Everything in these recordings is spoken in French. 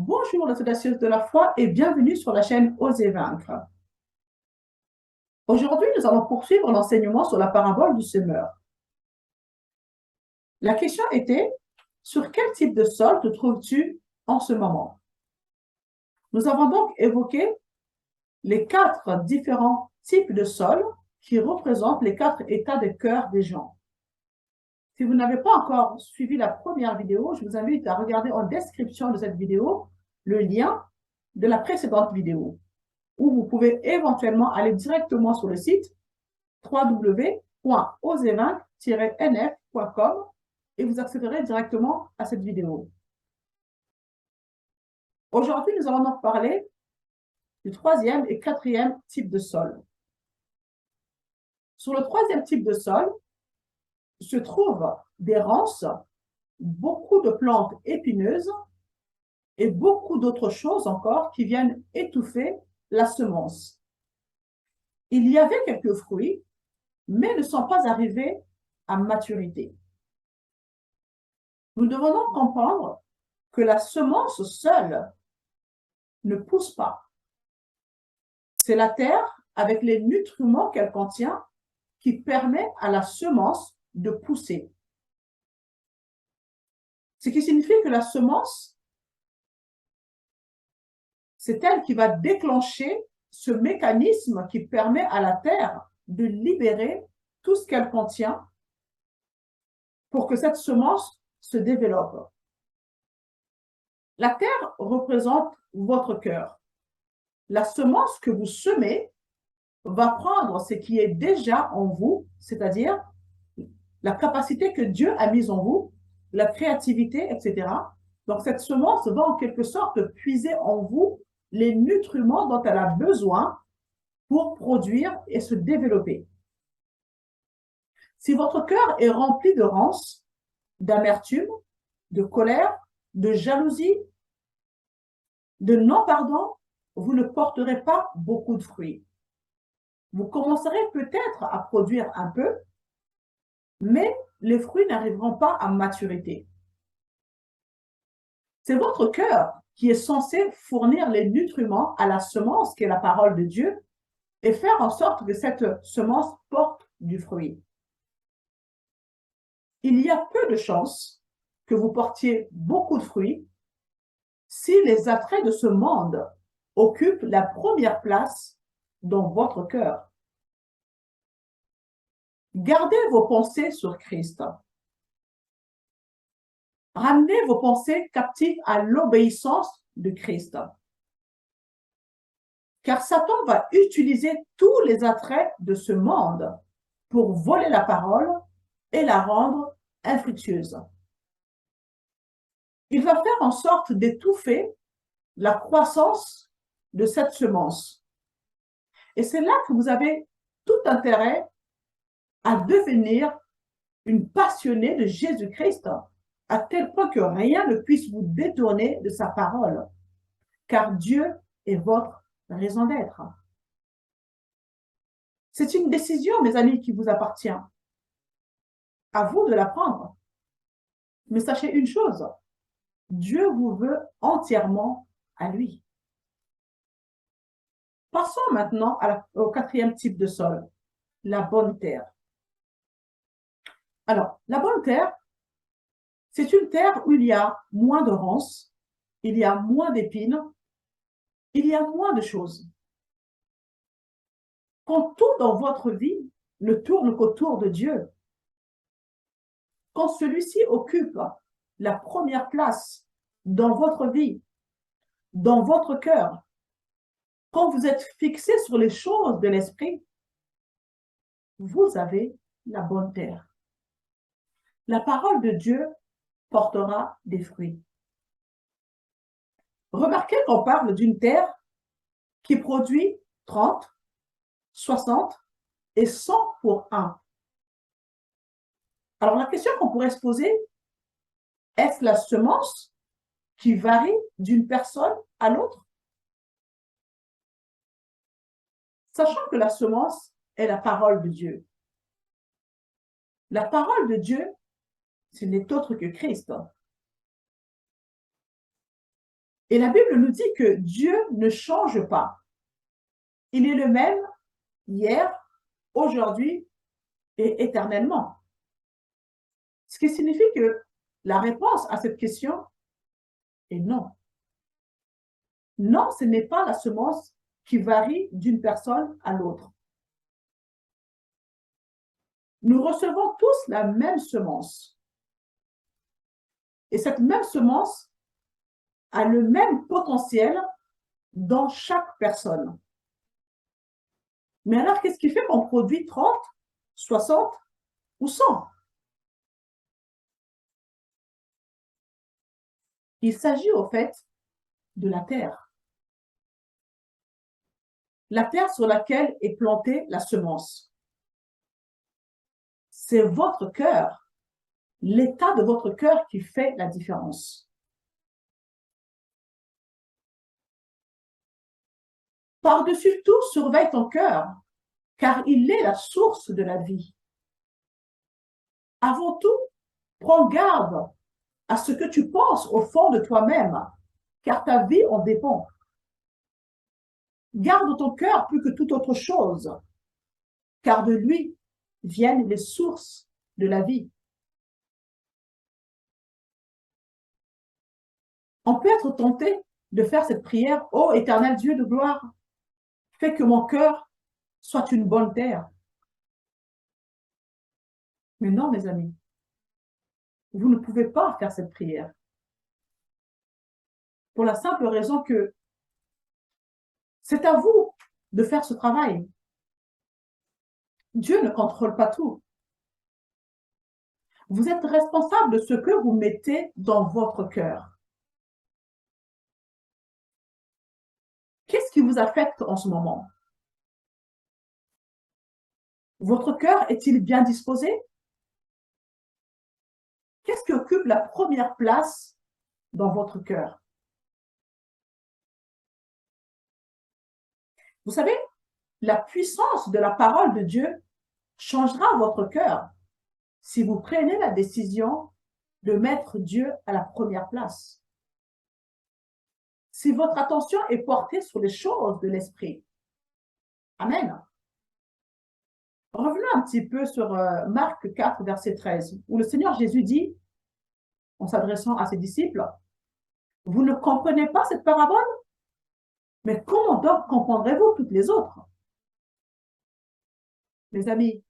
Bonjour les audacieuses de la foi et bienvenue sur la chaîne Osez vaincre. Aujourd'hui, nous allons poursuivre l'enseignement sur la parabole du semeur. La question était, sur quel type de sol te trouves-tu en ce moment? Nous avons donc évoqué les 4 différents types de sols qui représentent les 4 états de cœur des gens. Si vous n'avez pas encore suivi la première vidéo, je vous invite à regarder en description de cette vidéo le lien de la précédente vidéo, où vous pouvez éventuellement aller directement sur le site www.osezvaincre-nf.com et vous accéderez directement à cette vidéo. Aujourd'hui, nous allons donc parler du 3e et 4e type de sol. Sur le 3e type de sol se trouvent des ronces, beaucoup de plantes épineuses et beaucoup d'autres choses encore qui viennent étouffer la semence. Il y avait quelques fruits, mais ne sont pas arrivés à maturité. Nous devons donc comprendre que la semence seule ne pousse pas. C'est la terre, avec les nutriments qu'elle contient, qui permet à la semence de pousser. Ce qui signifie que la semence, c'est elle qui va déclencher ce mécanisme qui permet à la terre de libérer tout ce qu'elle contient pour que cette semence se développe. La terre représente votre cœur. La semence que vous semez va prendre ce qui est déjà en vous, c'est-à-dire la capacité que Dieu a mise en vous, la créativité, etc. Donc, cette semence va en quelque sorte puiser en vous les nutriments dont elle a besoin pour produire et se développer. Si votre cœur est rempli de ronces, d'amertume, de colère, de jalousie, de non-pardon, vous ne porterez pas beaucoup de fruits. Vous commencerez peut-être à produire un peu, mais les fruits n'arriveront pas à maturité. C'est votre cœur qui est censé fournir les nutriments à la semence qui est la parole de Dieu et faire en sorte que cette semence porte du fruit. Il y a peu de chances que vous portiez beaucoup de fruits si les attraits de ce monde occupent la première place dans votre cœur. Gardez vos pensées sur Christ. Ramenez vos pensées captives à l'obéissance de Christ. Car Satan va utiliser tous les attraits de ce monde pour voler la parole et la rendre infructueuse. Il va faire en sorte d'étouffer la croissance de cette semence. Et c'est là que vous avez tout intérêt à devenir une passionnée de Jésus-Christ, à tel point que rien ne puisse vous détourner de sa parole, car Dieu est votre raison d'être. C'est une décision, mes amis, qui vous appartient. À vous de la prendre. Mais sachez une chose, Dieu vous veut entièrement à lui. Passons maintenant au 4e type de sol, la bonne terre. Alors, la bonne terre, c'est une terre où il y a moins de ronces, il y a moins d'épines, il y a moins de choses. Quand tout dans votre vie ne tourne qu'autour de Dieu, quand celui-ci occupe la première place dans votre vie, dans votre cœur, quand vous êtes fixé sur les choses de l'esprit, vous avez la bonne terre. La parole de Dieu portera des fruits. Remarquez qu'on parle d'une terre qui produit 30, 60 et 100 pour 1. Alors la question qu'on pourrait se poser, est-ce la semence qui varie d'une personne à l'autre? Sachant que la semence est la parole de Dieu. La parole de Dieu, ce n'est autre que Christ. Et la Bible nous dit que Dieu ne change pas. Il est le même hier, aujourd'hui et éternellement. Ce qui signifie que la réponse à cette question est non. Non, ce n'est pas la semence qui varie d'une personne à l'autre. Nous recevons tous la même semence. Et cette même semence a le même potentiel dans chaque personne. Mais alors, qu'est-ce qui fait qu'on produit 30, 60 ou 100? Il s'agit au fait de la terre. La terre sur laquelle est plantée la semence. C'est votre cœur, l'état de votre cœur qui fait la différence. Par-dessus tout, surveille ton cœur, car il est la source de la vie. Avant tout, prends garde à ce que tu penses au fond de toi-même, car ta vie en dépend. Garde ton cœur plus que toute autre chose, car de lui viennent les sources de la vie. On peut être tenté de faire cette prière: ô éternel Dieu de gloire, fais que mon cœur soit une bonne terre. Mais non, mes amis, vous ne pouvez pas faire cette prière. Pour la simple raison que c'est à vous de faire ce travail. Dieu ne contrôle pas tout. Vous êtes responsable de ce que vous mettez dans votre cœur. Qu'est-ce qui vous affecte en ce moment? Votre cœur est-il bien disposé? Qu'est-ce qui occupe la première place dans votre cœur? Vous savez, la puissance de la parole de Dieu changera votre cœur si vous prenez la décision de mettre Dieu à la première place. Si votre attention est portée sur les choses de l'esprit. Amen. Revenons un petit peu sur Marc 4, verset 13, où le Seigneur Jésus dit, en s'adressant à ses disciples, « Vous ne comprenez pas cette parabole? Mais comment donc comprendrez-vous toutes les autres? » Mes amis,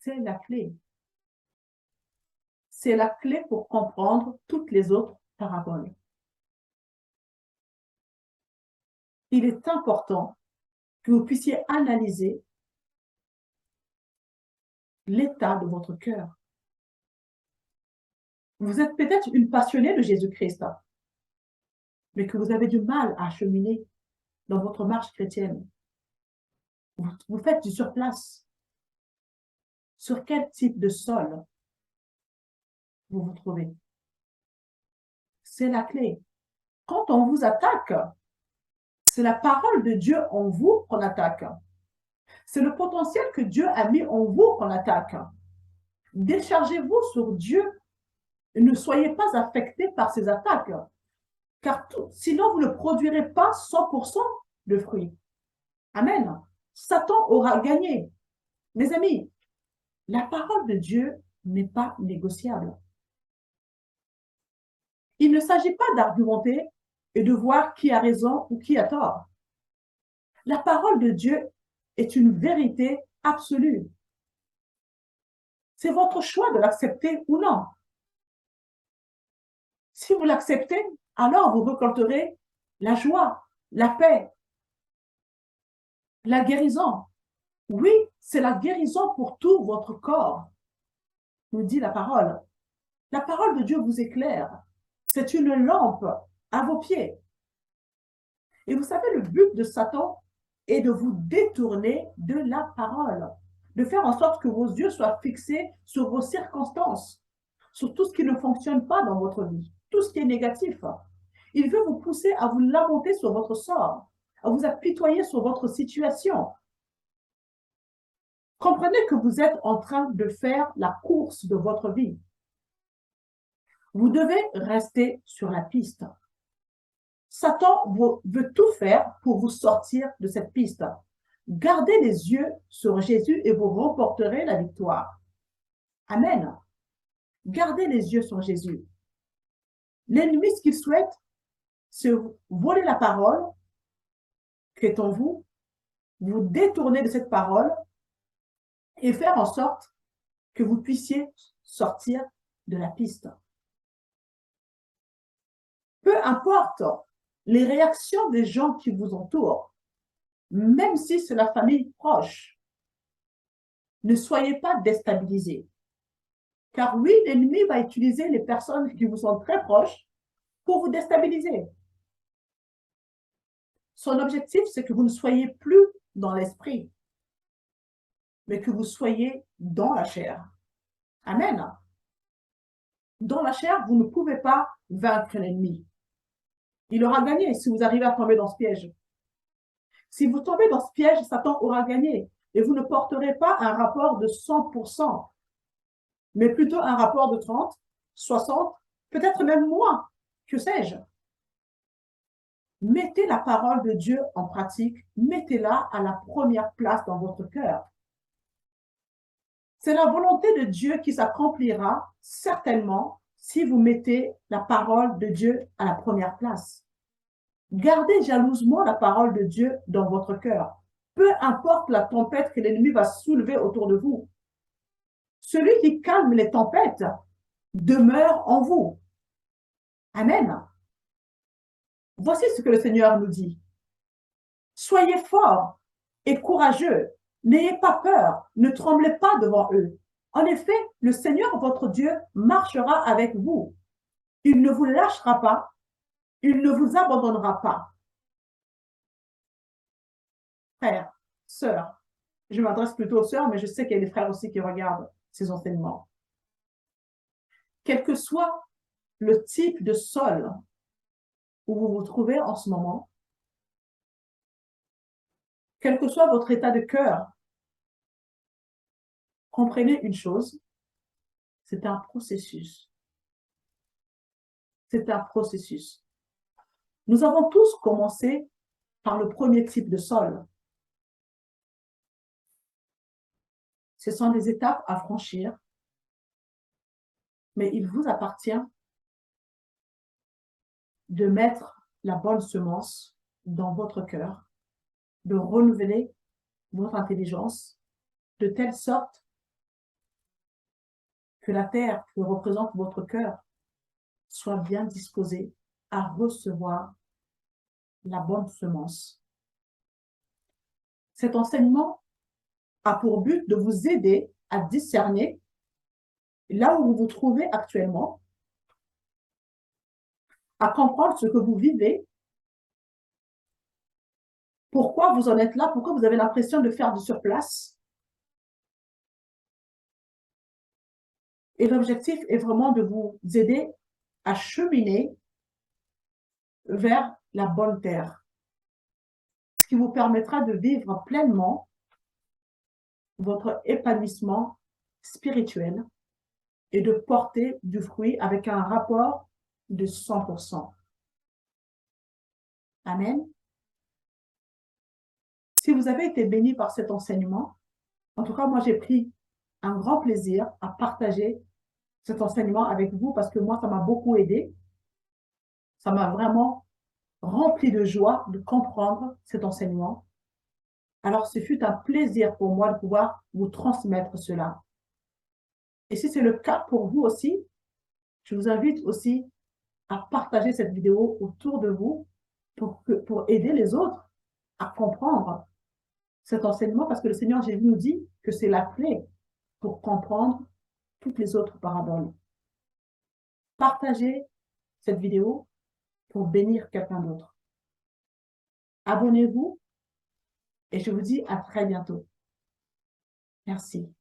c'est la clé. C'est la clé pour comprendre toutes les autres paraboles. Il est important que vous puissiez analyser l'état de votre cœur. Vous êtes peut-être une passionnée de Jésus-Christ, mais que vous avez du mal à cheminer dans votre marche chrétienne. Vous faites du surplace. Sur quel type de sol vous vous trouvez? C'est la clé. Quand on vous attaque, c'est la parole de Dieu en vous qu'on attaque. C'est le potentiel que Dieu a mis en vous qu'on attaque. Déchargez-vous sur Dieu et ne soyez pas affectés par ces attaques, car sinon vous ne produirez pas 100% de fruits. Amen. Satan aura gagné. Mes amis, la parole de Dieu n'est pas négociable. Il ne s'agit pas d'argumenter et de voir qui a raison ou qui a tort. La parole de Dieu est une vérité absolue. C'est votre choix de l'accepter ou non. Si vous l'acceptez, alors vous récolterez la joie, la paix, la guérison. Oui, c'est la guérison pour tout votre corps, nous dit la parole. La parole de Dieu vous éclaire. C'est une lampe à vos pieds. Et vous savez, le but de Satan est de vous détourner de la parole, de faire en sorte que vos yeux soient fixés sur vos circonstances, sur tout ce qui ne fonctionne pas dans votre vie, tout ce qui est négatif. Il veut vous pousser à vous lamenter sur votre sort, à vous apitoyer sur votre situation. Comprenez que vous êtes en train de faire la course de votre vie. Vous devez rester sur la piste. Satan veut tout faire pour vous sortir de cette piste. Gardez les yeux sur Jésus et vous remporterez la victoire. Amen. Gardez les yeux sur Jésus. L'ennemi, ce qu'il souhaite, c'est voler la parole qui est en vous, vous détourner de cette parole et faire en sorte que vous puissiez sortir de la piste. Peu importe les réactions des gens qui vous entourent, même si c'est la famille proche, ne soyez pas déstabilisés. Car oui, l'ennemi va utiliser les personnes qui vous sont très proches pour vous déstabiliser. Son objectif, c'est que vous ne soyez plus dans l'esprit, mais que vous soyez dans la chair. Amen. Dans la chair, vous ne pouvez pas vaincre l'ennemi. Il aura gagné si vous arrivez à tomber dans ce piège. Si vous tombez dans ce piège, Satan aura gagné. Et vous ne porterez pas un rapport de 100%, mais plutôt un rapport de 30, 60, peut-être même moins, que sais-je. Mettez la parole de Dieu en pratique, mettez-la à la première place dans votre cœur. C'est la volonté de Dieu qui s'accomplira certainement si vous mettez la parole de Dieu à la première place. Gardez jalousement la parole de Dieu dans votre cœur. Peu importe la tempête que l'ennemi va soulever autour de vous. Celui qui calme les tempêtes demeure en vous. Amen. Voici ce que le Seigneur nous dit. Soyez forts et courageux. N'ayez pas peur. Ne tremblez pas devant eux. En effet, le Seigneur, votre Dieu, marchera avec vous. Il ne vous lâchera pas. Il ne vous abandonnera pas. Frères, sœurs, je m'adresse plutôt aux sœurs, mais je sais qu'il y a des frères aussi qui regardent ces enseignements. Quel que soit le type de sol où vous vous trouvez en ce moment, quel que soit votre état de cœur, comprenez une chose, c'est un processus. C'est un processus. Nous avons tous commencé par le premier type de sol. Ce sont des étapes à franchir, mais il vous appartient de mettre la bonne semence dans votre cœur, de renouveler votre intelligence de telle sorte que la terre que représente votre cœur soit bien disposée à recevoir la bonne semence. Cet enseignement a pour but de vous aider à discerner là où vous vous trouvez actuellement, à comprendre ce que vous vivez, pourquoi vous en êtes là, pourquoi vous avez l'impression de faire du surplace. Et l'objectif est vraiment de vous aider à cheminer vers la bonne terre, ce qui vous permettra de vivre pleinement votre épanouissement spirituel et de porter du fruit avec un rapport de 100%. Amen. Si vous avez été béni par cet enseignement, en tout cas, moi, j'ai pris un grand plaisir à partager cet enseignement avec vous parce que moi, ça m'a beaucoup aidé. Ça m'a vraiment rempli de joie de comprendre cet enseignement. Alors, ce fut un plaisir pour moi de pouvoir vous transmettre cela. Et si c'est le cas pour vous aussi, je vous invite aussi à partager cette vidéo autour de vous pour aider les autres à comprendre cet enseignement parce que le Seigneur Jésus nous dit que c'est la clé pour comprendre toutes les autres paraboles. Partagez cette vidéo pour bénir quelqu'un d'autre. Abonnez-vous et je vous dis à très bientôt. Merci.